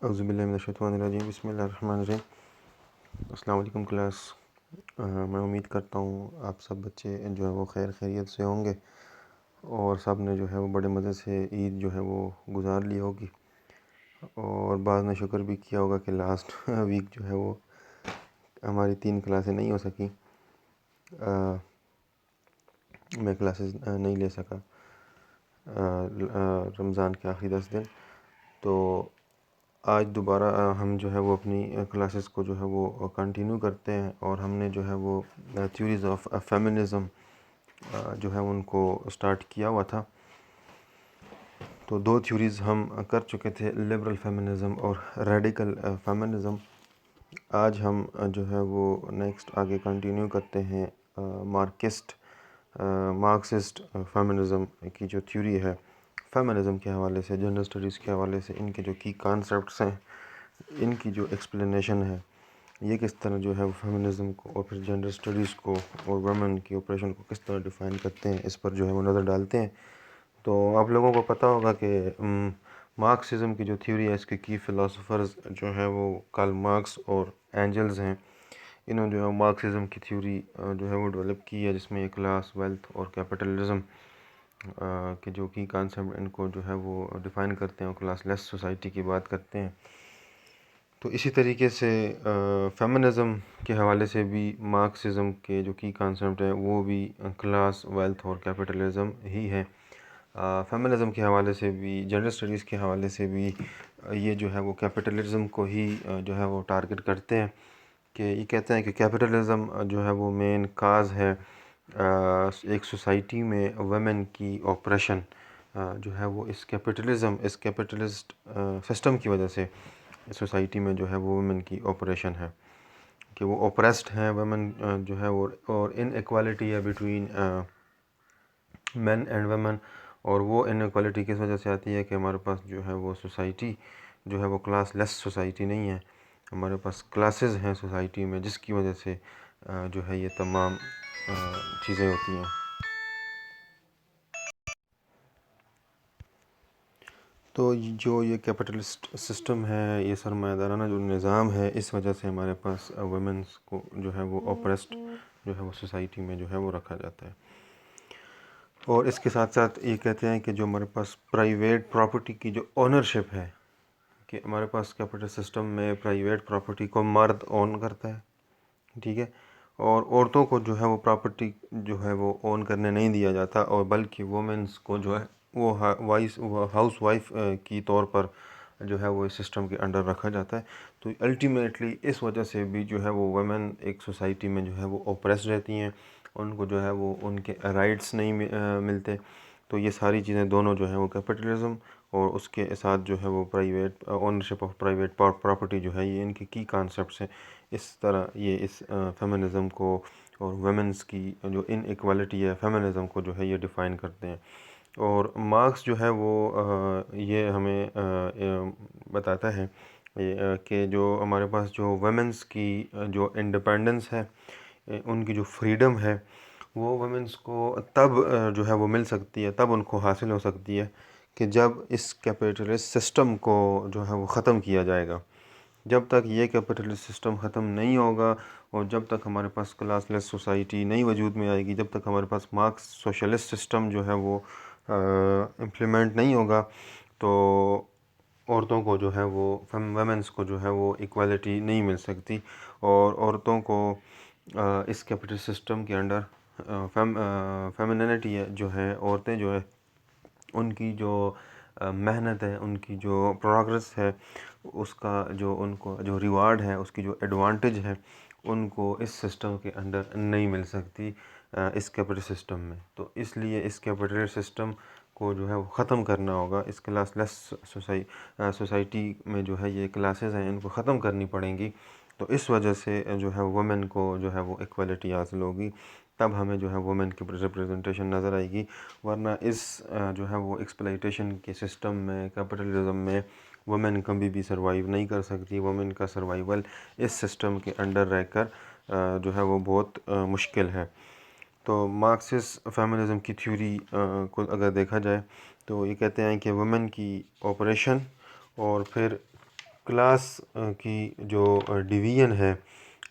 औज़ुबिल्लाहि बिस्मिल्लाहिर्रहमानिर्रहीम। अस्सलाम वालेकुम क्लास। मैं उम्मीद करता हूँ आप सब बच्चे जो है वो खैरियत से होंगे और सब ने जो है वो बड़े मज़े से ईद जो है वो गुज़ार ली होगी और बाज़ ने शुक्र भी किया होगा कि लास्ट वीक जो है वो हमारी 3 क्लासें नहीं हो सकी। मैं क्लासेस नहीं ले सका रमज़ान के आखिरी 10 दिन। तो आज दोबारा हम जो है वो अपनी क्लासेस को जो है वो कंटिन्यू करते हैं और हमने जो है वो थ्योरीज़ ऑफ फेमिनिज़म जो है उनको स्टार्ट किया हुआ था। तो 2 थ्योरीज़ हम कर चुके थे, लिबरल फेमिनिज़म और रेडिकल फेमिनिज़म। आज हम जो है वो नेक्स्ट आगे कंटिन्यू करते हैं मार्क्सिस्ट फेमिनिज़म की जो थ्योरी है फेमिनिज़म के हवाले से, जेंडर स्टडीज़ के हवाले से, इनके जो की कॉन्सेप्ट्स हैं, इनकी जो एक्सप्लेनेशन है, ये किस तरह जो है वो फेमिनिज़म को और फिर जेंडर स्टडीज़ को और वुमेन की ऑपरेशन को किस तरह डिफ़ाइन करते हैं, इस पर जो है वो नज़र डालते हैं। तो आप लोगों को पता होगा कि मार्क्सिज़म की जो थ्योरी है, इसके की फ़िलासफ़र्स जो है वो कार्ल मार्क्स और एंजल्स हैं। इन्होंने जो है मार्क्सिज़म की थ्योरी जो है वो डेवलप की है, जिसमें क्लास, वेल्थ और कैपिटलिज़म के जो की कॉन्सेप्ट इनको जो है वो डिफ़ाइन करते हैं और क्लासलेस सोसाइटी की बात करते हैं। तो इसी तरीके से फेमिनिज़म के हवाले से भी मार्क्सिज़म के जो की कॉन्सेप्ट है वो भी क्लास, वेल्थ और कैपिटलिज़म ही है। फेमिनिज़म के हवाले से भी, जेंडर स्टडीज़ के हवाले से भी ये जो है वो कैपिटलिज़म को ही जो है वो टारगेट करते हैं कि ये कहते हैं कि कैपिटलिज़म जो है वो मेन काज है एक सोसाइटी में वुमेन की ऑपरेशन जो है वो इस कैपिटलिस्ट सिस्टम की वजह से सोसाइटी में जो है वो वुमेन की ऑपरेशन है कि वो ओप्रेस्ड हैं वुमेन जो है वो, और इनइक्वालिटी है बिटवीन मेन एंड वुमेन। और वो इनइक्वालिटी किस वजह से आती है कि हमारे पास जो है वो सोसाइटी जो है वो क्लास लेस सोसाइटी नहीं है, हमारे पास क्लासेस हैं सोसाइटी में, जिसकी वजह से जो है ये तमाम चीज़ें होती हैं। तो जो ये कैपिटलिस्ट सिस्टम है, ये सरमायादाराना जो निज़ाम है, इस वजह से हमारे पास वुमेन्स को जो है वो ऑप्रेस्ड जो है वो सोसाइटी में जो है वो रखा जाता है। और इसके साथ साथ ये कहते हैं कि जो हमारे पास प्राइवेट प्रॉपर्टी की जो ओनरशिप है, कि हमारे पास कैपिटल सिस्टम में प्राइवेट प्रॉपर्टी को मर्द ओन करता है, ठीक है, और औरतों को जो है वो प्रॉपर्टी जो है वो ओन करने नहीं दिया जाता, और बल्कि वुमेन्स को जो है वो हाउस वाइफ की तौर पर जो है वो इस सिस्टम के अंडर रखा जाता है। तो अल्टीमेटली इस वजह से भी जो है वो वुमेन एक सोसाइटी में जो है वो ओप्रेस रहती हैं, उनको जो है वो उनके राइट्स नहीं मिलते। तो ये सारी चीज़ें दोनों जो है वो कैपिटलिज्म और उसके साथ जो है वो private ownership of private property जो है, ये इनके की कॉन्सेप्ट्स हैं। इस तरह ये इस फेमिनिज़म को और वुमेन्स की जो इनइक्वालिटी है फेमिनिज़म को जो है ये डिफ़ाइन करते हैं। और मार्क्स जो है वो ये हमें बताता है कि जो हमारे पास जो वुमेन्स की जो इंडिपेंडेंस है, उनकी जो फ्रीडम है, वो वुमेन्स को तब जो है वो मिल सकती है, तब उनको हासिल हो सकती है कि जब इस कैपिटलिस्ट सिस्टम को जो है वो ख़त्म किया जाएगा। जब तक ये कैपिटलिस्ट सिस्टम ख़त्म नहीं होगा और जब तक हमारे पास क्लासलेस सोसाइटी नहीं वजूद में आएगी, जब तक हमारे पास मार्क्स सोशलिस्ट सिस्टम जो है वो इम्प्लीमेंट नहीं होगा, तो औरतों को जो है वो वुमेन्स को जो है वो इक्वालिटी नहीं मिल सकती। और औरतों को इस कैपिटल सिस्टम के अंडर फेमिनिटी है जो है, औरतें जो है उनकी जो मेहनत है, उनकी जो प्रोग्रेस है, उसका जो उनको जो रिवार्ड है, उसकी जो एडवांटेज है, उनको इस सिस्टम के अंडर नहीं मिल सकती इस कैपिटल सिस्टम में। तो इसलिए इस कैपिटल सिस्टम को जो है वो ख़त्म करना होगा। इस क्लासलेस सोसाइटी में जो है ये क्लासेस हैं, इनको ख़त्म करनी पड़ेंगी। तो इस वजह से जो है वुमेन को जो है वो इक्वलिटी हासिल होगी, तब हमें जो है वुमेन की रिप्रेजेंटेशन नज़र आएगी। वरना इस जो है वो एक्सप्लॉइटेशन के सिस्टम में, कैपिटलिज्म में वुमेन कभी भी सर्वाइव नहीं कर सकती। वुमेन का सर्वाइवल इस सिस्टम के अंडर रहकर जो है वो बहुत मुश्किल है। तो मार्क्सिस्ट फेमिनिज़म की थ्योरी को अगर देखा जाए तो ये कहते हैं कि वुमेन की ऑपरेशन और फिर क्लास की जो डिवीज़न है,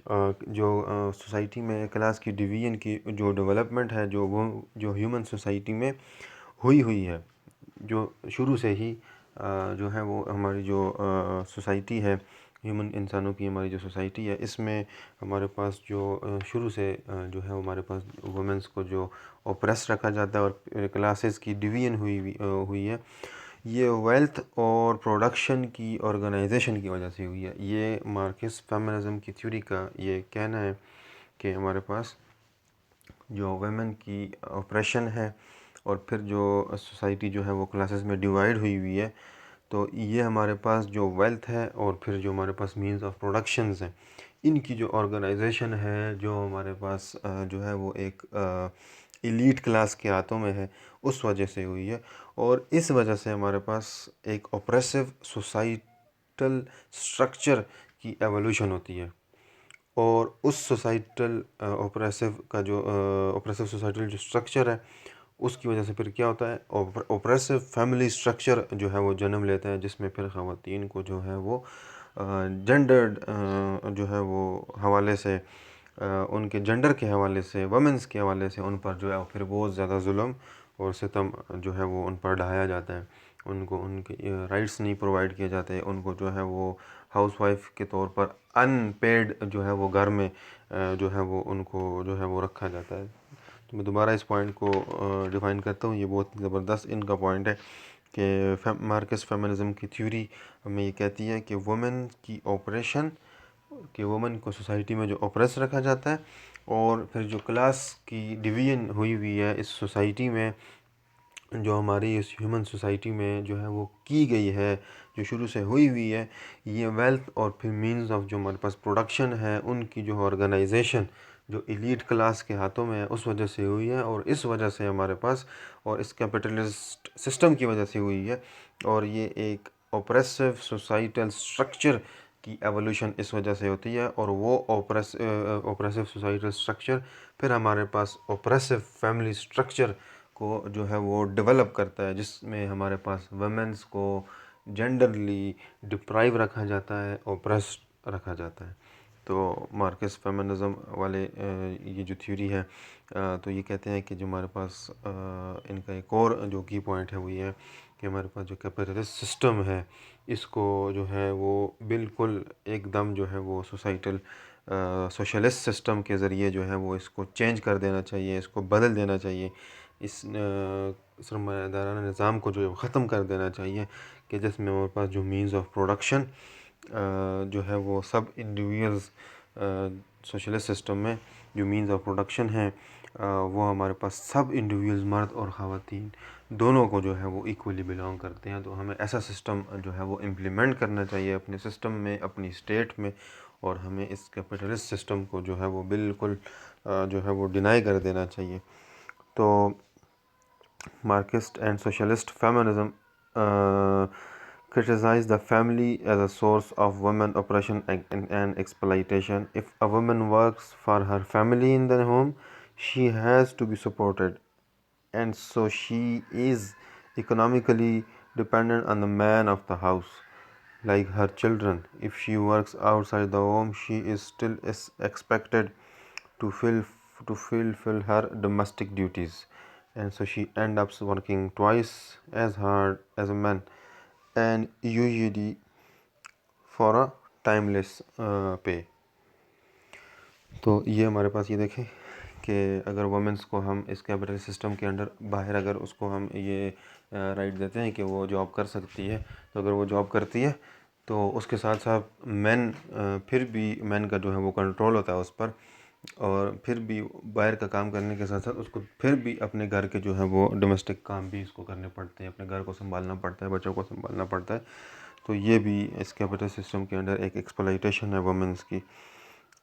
जो सोसाइटी में क्लास की डिवीज़न की जो डेवलपमेंट है, जो ह्यूमन सोसाइटी में हुई है, जो शुरू से ही जो है वो हमारी जो सोसाइटी है, ह्यूमन इंसानों की हमारी जो सोसाइटी है, इसमें हमारे पास जो शुरू से जो है हमारे पास वुमेंस को जो ओप्रेस रखा जाता है और क्लासेस की डिवीज़न हुई है, ये वेल्थ और प्रोडक्शन की ऑर्गेनाइजेशन की वजह से हुई है। ये मार्क्स फेमिनिज्म की थ्योरी का ये कहना है कि हमारे पास जो वुमेन की ऑपरेशन है और फिर जो सोसाइटी जो है वो क्लासेस में डिवाइड हुई है, तो ये हमारे पास जो वेल्थ है और फिर जो हमारे पास मींस ऑफ प्रोडक्शंस हैं, इनकी जो ऑर्गेनाइजेशन है, जो हमारे पास जो है वो एक एलीट क्लास के हाथों में है, उस वजह से हुई है। और इस वजह से हमारे पास एक ऑप्रेसिव सोसाइटल स्ट्रक्चर की एवोल्यूशन होती है। और उस सोसाइटल ऑप्रेसिव सोसाइटल जो स्ट्रक्चर है, उसकी वजह से फिर क्या होता है, ऑप्रेसिव फैमिली स्ट्रक्चर जो है वो जन्म लेता है, जिसमें फिर ख़वातीन को जो है वो जेंडर्ड जो है वो हवाले से उनके जेंडर के हवाले से, वमेंस के हवाले से उन पर जो है फिर बहुत ज़्यादा जुल्म और सितम जो है वो उन पर ढाया जाता है। उनको उनके राइट्स नहीं प्रोवाइड किए जाते, उनको जो है वो हाउसवाइफ के तौर पर अनपेड जो है वो घर में जो है वो उनको जो है वो रखा जाता है। तो मैं दोबारा इस पॉइंट को डिफ़ाइन करता हूँ। ये बहुत ज़बरदस्त इनका पॉइंट है कि मार्क्स फेमिनिज़म की थ्योरी हमें ये कहती है कि वुमेन की ऑपरेशन, कि वुमेन को सोसाइटी में जो ऑप्रेस रखा जाता है, और फिर जो क्लास की डिवीज़न हुई है इस सोसाइटी में, जो हमारी इस ह्यूमन सोसाइटी में जो है वो की गई है, जो शुरू से हुई है, ये वेल्थ और फिर मींस ऑफ जो हमारे पास प्रोडक्शन है, उनकी जो ऑर्गेनाइजेशन जो एलीट क्लास के हाथों में है, उस वजह से हुई है। और इस वजह से हमारे पास, और इस कैपिटलिस्ट सिस्टम की वजह से हुई है, और ये एक ऑप्रेसिव सोसाइटल स्ट्रक्चर की एवोल्यूशन इस वजह से होती है। और वो ऑप्रेसिव सोसाइटल स्ट्रक्चर फिर हमारे पास ऑप्रेसिव फैमिली स्ट्रक्चर को जो है वो डेवलप करता है, जिसमें हमारे पास वमेंस को जेंडरली डिप्राइव रखा जाता है, ओप्रेस्ड रखा जाता है। तो मार्क्स फेमिनिज़म वाले ये जो थ्योरी है, तो ये कहते हैं कि जो हमारे पास इनका एक और जो की पॉइंट है वो ये है कि हमारे पास जो कैपिटलिस्ट सिस्टम है, इसको जो है वो बिल्कुल एकदम जो है वो सोसाइटल सोशलिस्ट सिस्टम के ज़रिए जो है वो इसको चेंज कर देना चाहिए, इसको बदल देना चाहिए। इस सरमायादाराना निज़ाम को जो है ख़त्म कर देना चाहिए, कि जिसमें हमारे पास जो मीन्स ऑफ प्रोडक्शन जो है वो सब इंडिविजुअल्स सोशलिस्ट सिस्टम में जो मीन्स ऑफ प्रोडक्शन है वो हमारे पास सब इंडिविजुअल्स, मर्द और ख़वातीन दोनों को जो है वो इक्वली बिलोंग करते हैं। तो हमें ऐसा सिस्टम जो है वो इम्प्लीमेंट करना चाहिए अपने सिस्टम में, अपनी स्टेट में, और हमें इस कैपिटलिस्ट सिस्टम को जो है वो बिल्कुल जो है वो डिनाई कर देना चाहिए। तो Marxist and socialist feminism criticize the family as a source of women oppression and exploitation. If a woman works for her family in the home, she has to be supported, and so she is economically dependent on the man of the house, like her children. If she works outside the home, she is still expected to fulfill her domestic duties, and so she ends up working twice as hard as a man, and usually for a timeless pay. तो ये हमारे पास ये देखें कि अगर women's को हम इस कैपिटल सिस्टम के अंडर बाहर अगर उसको हम ये राइट देते हैं कि वो जॉब कर सकती है, तो अगर वो जॉब करती है तो उसके साथ साथ मैन फिर भी मैन का जो है वो कंट्रोल होता है उस पर, और फिर भी बाहर का काम करने के साथ साथ उसको फिर भी अपने घर के जो है वो डोमेस्टिक काम भी इसको करने पड़ते हैं, अपने घर को संभालना पड़ता है, बच्चों को संभालना पड़ता है। तो ये भी इस कैपिटल सिस्टम के अंडर एक एक्सप्लॉइटेशन है वुमेन्स की।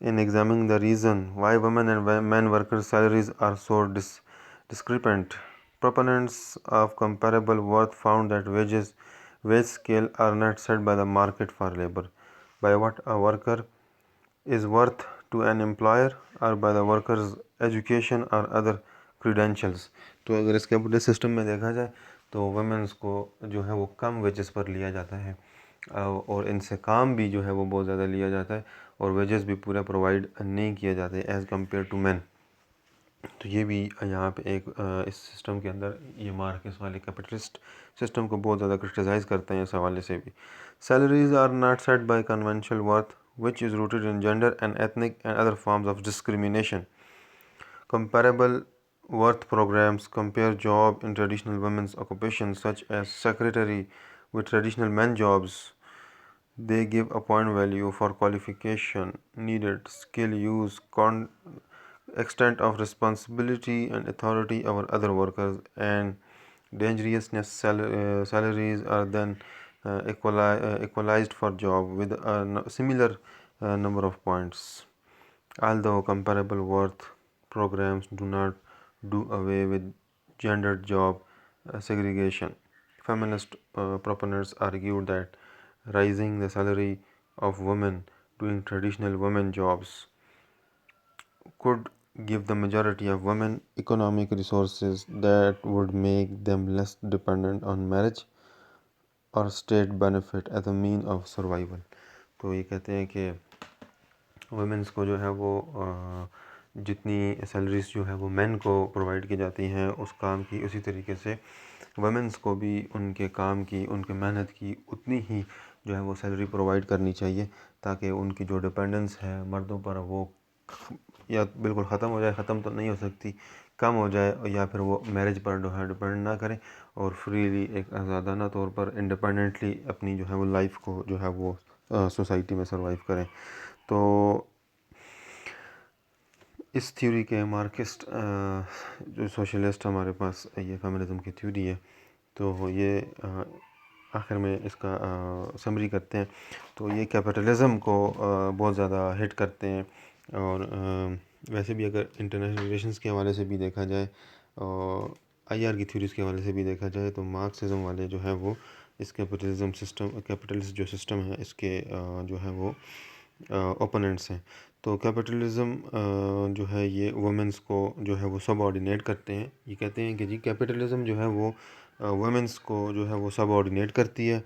In examining the reason why women and men workers' salaries are so discrepant, proponents of comparable worth found that wage scale are not set by the market for labor, by what a worker is worth to an employer, or by the worker's education or other credentials. तो अगर इस capital system में देखा जाए तो women's को जो है वो कम वेजेस पर लिया जाता है और इनसे काम भी जो है वो बहुत ज़्यादा लिया जाता है और वेजेस भी पूरा प्रोवाइड नहीं किया जाता है एज़ कम्पेयर टू मैन। तो ये भी यहाँ पे एक इस सिस्टम के अंदर ये मार्केट्स वाले कैपिटलिस्ट सिस्टम को बहुत ज़्यादा क्रिटिसाइज़ करते हैं इस हवाले से भी। Salaries are not set by conventional worth which is rooted in gender and ethnic and other forms of discrimination. Comparable worth programs compare job in traditional women's occupations such as secretary with traditional men jobs. They give a point value for qualification needed, skill use, extent of responsibility and authority over other workers, and dangerousness. Salaries are then equalized for job with a similar number of points. Although comparable worth programs do not do away with gendered job segregation, feminist proponents argue that raising the salary of women doing traditional women jobs could give the majority of women economic resources that would make them less dependent on marriage और state benefit as a mean of survival. तो ये कहते हैं कि women's को जो है वो जितनी सैलरीज जो है वो मेन को प्रोवाइड की जाती हैं उस काम की, उसी तरीके से वुमेंस को भी उनके काम की, उनके मेहनत की उतनी ही जो है वो सैलरी प्रोवाइड करनी चाहिए ताकि उनकी जो डिपेंडेंस है मर्दों पर वो या बिल्कुल ख़त्म हो जाए, ख़त्म तो नहीं हो सकती, कम हो जाए, या फिर वो मैरिज पर जो है डिपेंड ना करें और फ्रीली एक आज़ादाना तौर पर इंडिपेंडेंटली अपनी जो है वो लाइफ को जो है वो सोसाइटी में सर्वाइव करें। तो इस थ्योरी के मार्क्सिस्ट जो सोशलिस्ट हमारे पास ये फेमिनिज़म की थ्योरी है, तो ये आखिर में इसका समरी करते हैं। तो ये कैपिटलिज़म को बहुत ज़्यादा हिट करते हैं और वैसे भी अगर इंटरनेशनल रिलेशंस के हवाले से भी देखा जाए और आईआर की थ्योरीज़ के हवाले से भी देखा जाए तो मार्क्सिज्म वाले जो है वो इस कैपिटलिज़म सिस्टम, कैपिटलिस्ट जो सिस्टम है इसके जो है वो ओपोनेंट्स हैं। तो कैपिटलिज़म जो है ये वुमेंस को जो है वो सबऑर्डिनेट करते हैं। ये कहते हैं कि जी कैपिटलिज़म जो है वो वुमेंस को जो है वो सबऑर्डिनेट करती है,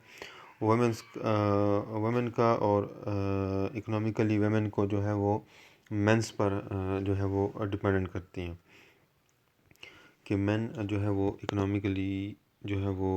वुमेन का, और इकोनॉमिकली वुमेन को जो है वो मेंस पर जो है वो डिपेंडेंट करती हैं कि मेन जो है वो इकोनॉमिकली जो है वो